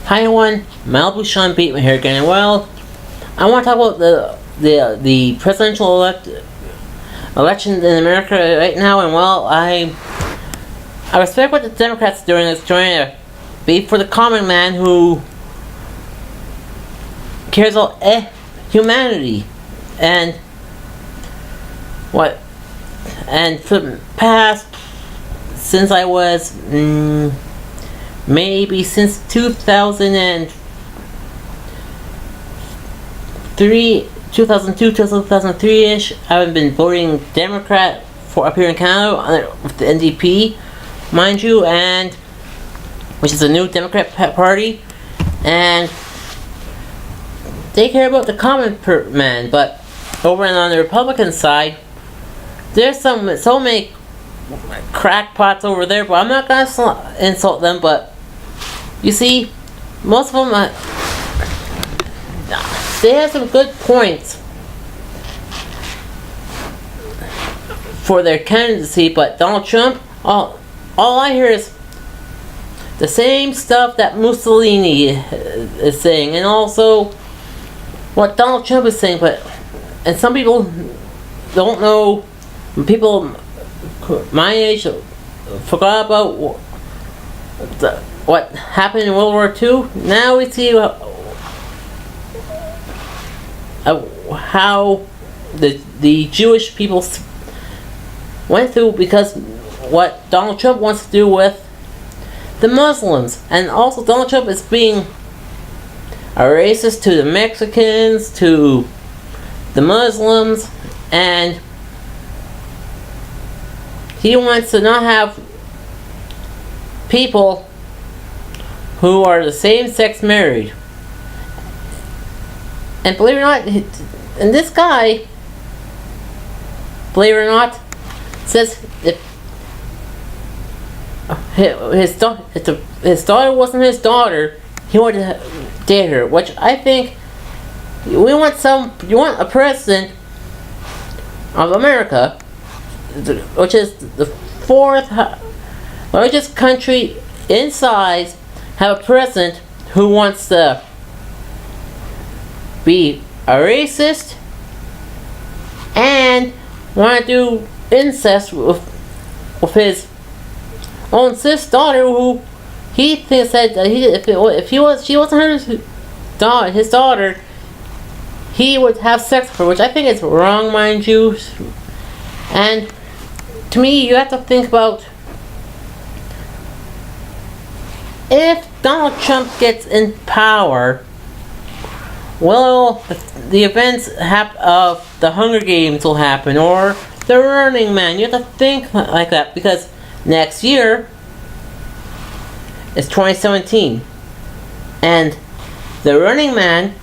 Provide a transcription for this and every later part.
Hi everyone, Malibu Sean Bateman here again. Well, I want to talk about the presidential elections in America right now. And well, I respect what the Democrats are doing. Is trying to be for the common man who cares about humanity and what. And for the past, since I was maybe since 2003, 2002, 2003-ish, I've been voting Democrat for up here in Canada with the NDP, mind you, and which is a new Democrat party, and they care about the common man. But over on the Republican side, there's so many crackpots over there, but I'm not gonna insult them. But you see, most of them, they have some good points for their candidacy. But Donald Trump, all I hear is the same stuff that Mussolini is saying, and also what Donald Trump is saying. And some people don't know. People my age forgot about what happened in World War II. Now we see how the Jewish people went through because what Donald Trump wants to do with the Muslims. And also Donald Trump is being a racist to the Mexicans, to the Muslims, and he wants to not have people who are the same sex married. And believe it or not, and this guy, believe it or not, says if his daughter wasn't his daughter, he wanted to date her. Which I think you want a president of America, which is the fourth largest country in size, have a president who wants to be a racist and want to do incest with his own cis daughter, who he thinks that she wasn't his daughter, he would have sex with her, which I think is wrong, mind you. And to me, you have to think about, if Donald Trump gets in power, well, the events of the Hunger Games will happen, or the Running Man. You have to think like that, because next year is 2017, and the Running Man,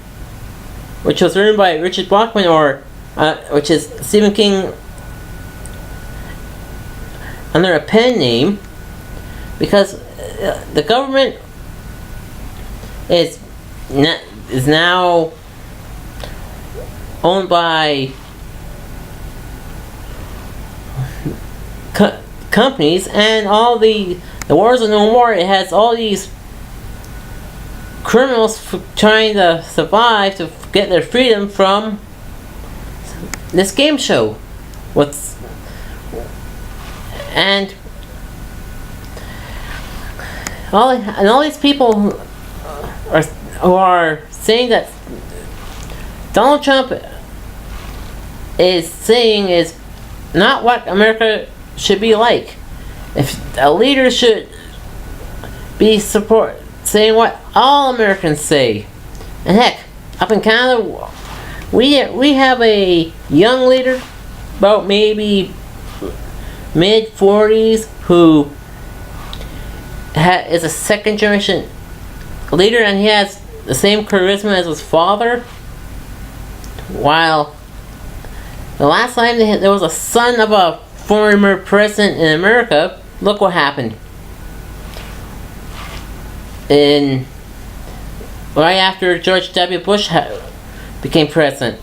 which was written by Richard Bachman, which is Stephen King under a pen name, because the government is now owned by companies, and all the wars are no more. It has all these criminals trying to survive to get their freedom from this game show. And all these people who are saying that Donald Trump is saying is not what America should be like. If a leader should be saying what all Americans say. And heck, up in Canada, we have a young leader, about maybe mid-40s, who is a second generation leader, and he has the same charisma as his father. While the last time there was a son of a former president in America, look what happened. Right after George W. Bush became president.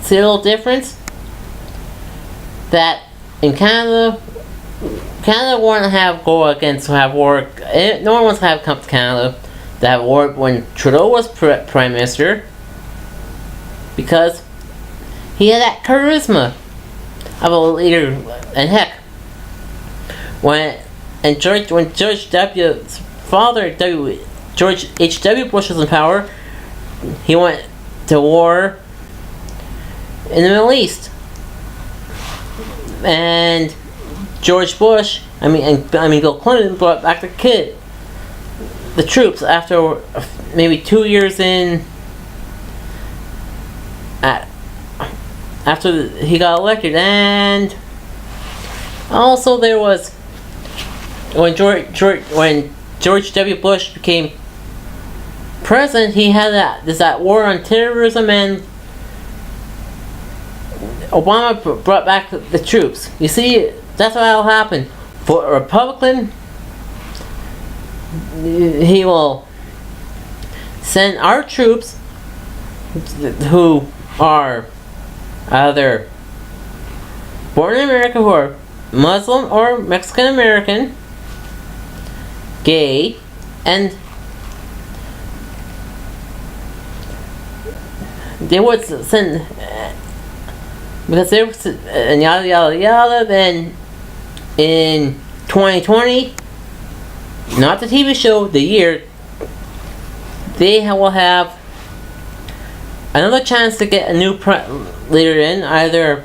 See a little difference? That in Canada want to have war. No one wants to have come to Canada. that war when Trudeau was prime minister, because he had that charisma of a leader. And heck, when George W.'s father, George H.W. Bush, was in power, he went to war in the Middle East, and Bill Clinton brought back the troops after maybe 2 years in. After he got elected, and also there was when George W. Bush became president, he had that war on terrorism, and Obama brought back the troops. You see, that's what'll happen. For a Republican, he will send our troops who are either born in America, who are Muslim or Mexican American, gay, and they would send, because they were, and yada yada yada. Then in 2020, not the TV show, the year, they will have another chance to get a new leader in. Either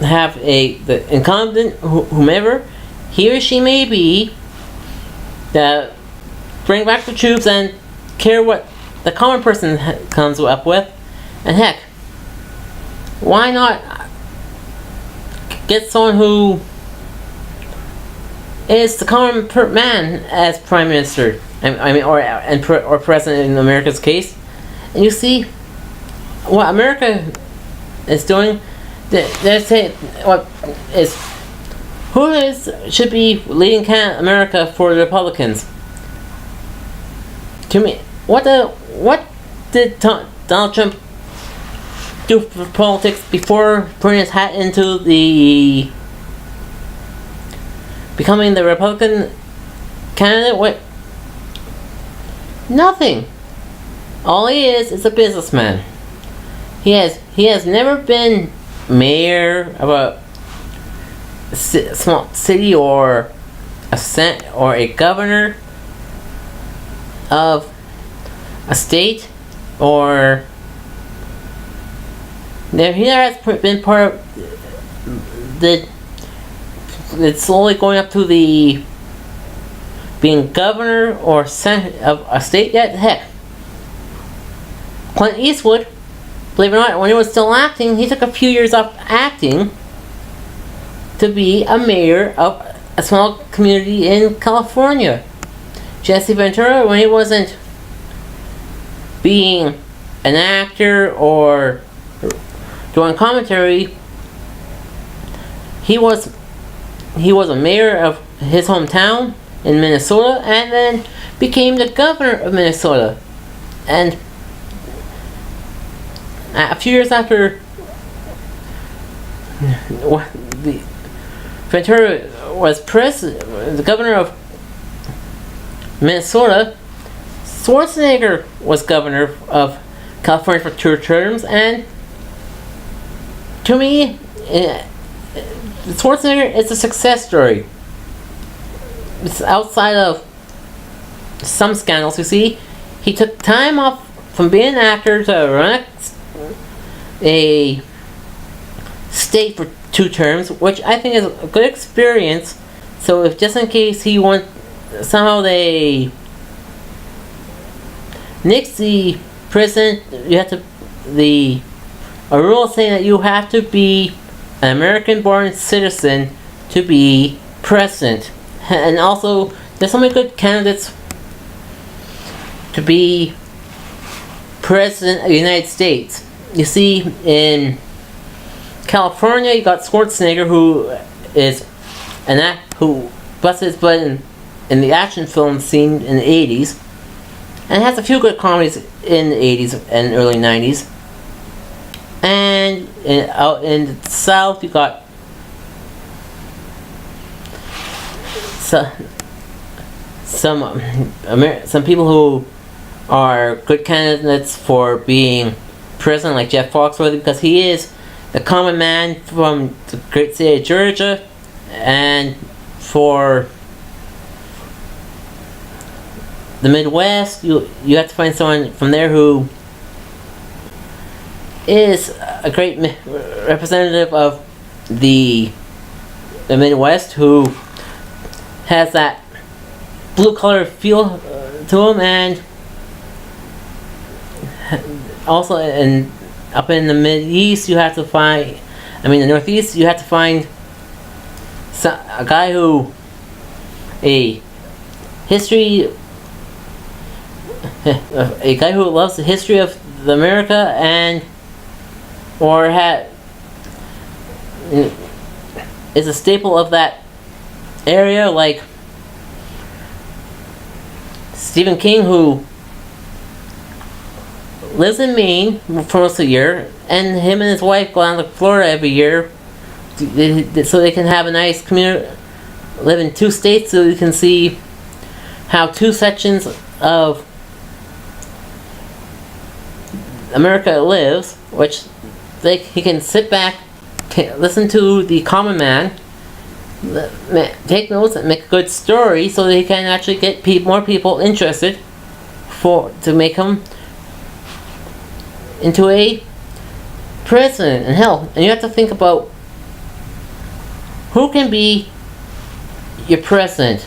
have the incumbent, whomever he or she may be, that bring back the troops and care what the common person comes up with. And heck, why not get someone who is the common man as prime minister? Or president in America's case. And you see what America is doing. They're saying should be leading America for the Republicans. To me, what did Donald Trump do for politics before putting his hat into becoming the Republican candidate? What? Nothing. All he is a businessman. He has never been mayor of a small city, or a governor of a state, or he has been part of it's slowly going up to the being governor or of a state yet. Heck, Clint Eastwood, believe it or not, when he was still acting, he took a few years off acting to be a mayor of a small community in California. Jesse Ventura, when he wasn't being an actor or doing commentary, he was a mayor of his hometown in Minnesota, and then became the governor of Minnesota. And a few years after Ventura was the governor of Minnesota, Schwarzenegger was governor of California for 2 terms, and to me, Schwarzenegger is a success story. It's outside of some scandals. You see, he took time off from being an actor to run a state for 2 terms, which I think is a good experience. So if just in case somehow they nix the president, you have to a rule saying that you have to be an American-born citizen to be president. And also, there's so many good candidates to be president of the United States. You see, in California, you got Schwarzenegger, who busted his butt in the action film scene in the 80s, and has a few good comedies in the 80s and early 90s. And out in the South, you got some people who are good candidates for being president, like Jeff Foxworthy, because he is a common man from the great state of Georgia, and for the Midwest, you have to find someone from there who is a great representative of the Midwest, who has that blue collar feel to him, and also up in the Mideast you have to find, the Northeast, you have to find a guy who a guy who loves the history of America, and or is a staple of that area, like Stephen King, who lives in Maine for most of the year, and him and his wife go down to Florida every year so they can have a nice community, live in two states, so you can see how two sections of America lives, which he can sit back, listen to the common man, take notes, and make a good story, so that he can actually get more people interested to make him into a president. And you have to think about who can be your president.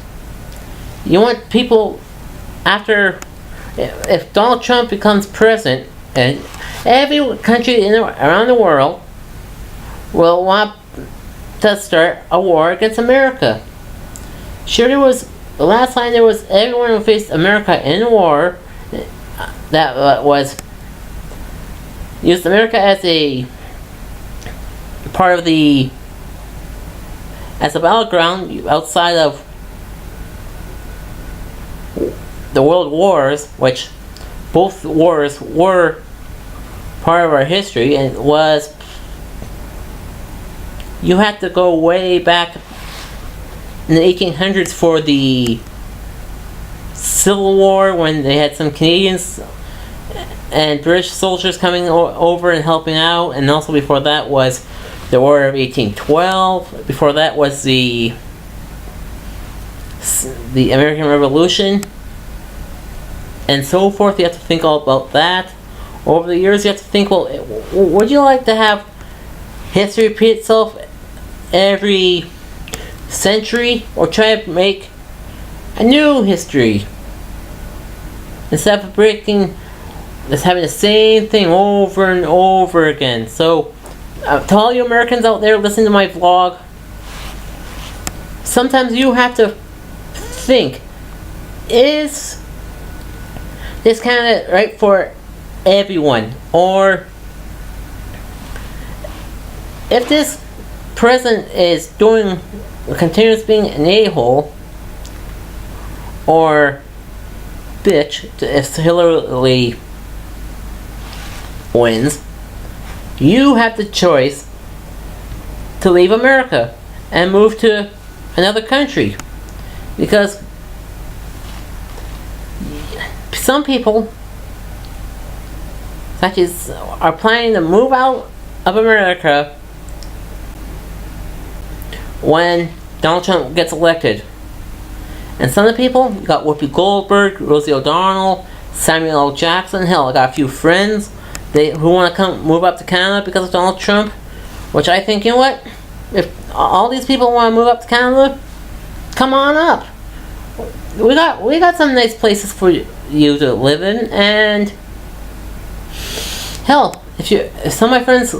You want people if Donald Trump becomes president, and every country around the world will want to start a war against America. Sure, the last time there was everyone who faced America in war that was used America as a part of as a battleground outside of the world wars, which both wars were part of our history, and you have to go way back in the 1800s for the Civil War, when they had some Canadians and British soldiers coming over and helping out, and also before that was the War of 1812. Before that was the American Revolution, and so forth. You have to think all about that. Over the years, you have to think, well, would you like to have history repeat itself every century, or try to make a new history instead of just having the same thing over and over again? So, to all you Americans out there listening to my vlog, sometimes you have to think, is this candidate right for everyone? Or if this president is continuous being an a-hole or bitch, if Hillary wins, you have the choice to leave America and move to another country, because some people such as are planning to move out of America when Donald Trump gets elected. And some of the people, you got Whoopi Goldberg, Rosie O'Donnell, Samuel L. Jackson. Hell, I got a few friends who want to move up to Canada because of Donald Trump, which I think, you know what, if all these people want to move up to Canada, come on up. We got some nice places for you to live in, and hell, if some of my friends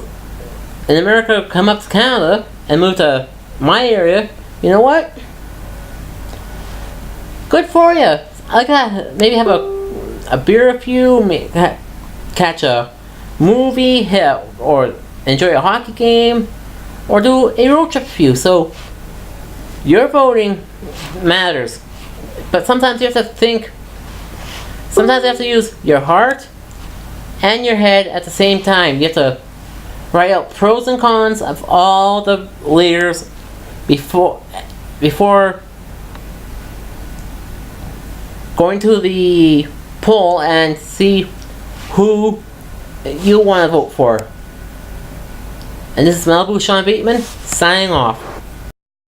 in America come up to Canada and move to my area, you know what? Good for you. I got maybe have a beer with you, catch a movie, or enjoy a hockey game, or do a road trip with you. So your voting matters, but sometimes you have to think. Sometimes you have to use your heart and your head at the same time. You have to write out pros and cons of all the leaders before going to the poll and see who you want to vote for. And this is Malibu Sean Bateman signing off.